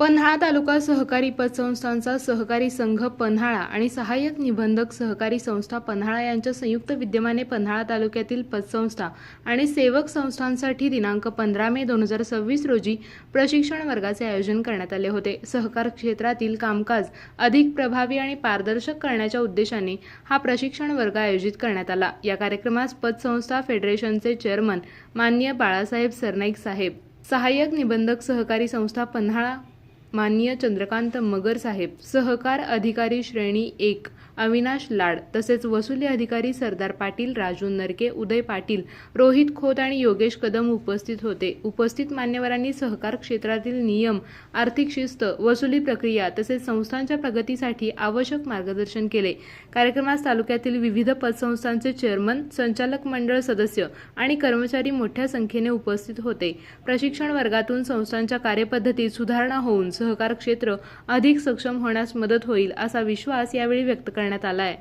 पन्हाळा तालुका सहकारी पतसंस्थांचा सहकारी संघ पन्हाळा आणि सहाय्यक निबंधक सहकारी संस्था पन्हाळा यांच्या संयुक्त विद्यमाने पन्हाळा तालुक्यातील पतसंस्था आणि सेवक संस्थांसाठी दिनांक 15 मे 2026 रोजी प्रशिक्षण वर्गाचे आयोजन करण्यात आले होते। सहकार क्षेत्रातील कामकाज अधिक प्रभावी आणि पारदर्शक करण्याच्या उद्देशाने हा प्रशिक्षण वर्ग आयोजित करण्यात आला। या कार्यक्रमास पतसंस्था फेडरेशनचे चेअरमन माननीय बाळासाहेब सरनाईक साहेब, सहाय्यक निबंधक सहकारी संस्था पन्हाळा माननीय चंद्रकांत मगर साहेब, सहकार अधिकारी श्रेणी 1 अविनाश लाड, तसेच वसुली अधिकारी सरदार पाटील, राजू नरके, उदय पाटील, रोहित खोत आणि योगेश कदम उपस्थित होते। उपस्थित मान्यवरांनी सहकार क्षेत्रातील नियम, आर्थिक शिस्त, वसुली प्रक्रिया तसेच संस्थांच्या प्रगतीसाठी आवश्यक मार्गदर्शन केले। कार्यक्रमास तालुक्यातील विविध पतसंस्थांचे चेअरमन, संचालक मंडळ सदस्य आणि कर्मचारी मोठ्या संख्येने उपस्थित होते। प्रशिक्षण वर्गातून संस्थांच्या कार्यपद्धतीत सुधारणा होऊन सहकार क्षेत्र अधिक सक्षम होण्यास मदत होईल असा विश्वास यावेळी व्यक्त करण्यात आला आहे।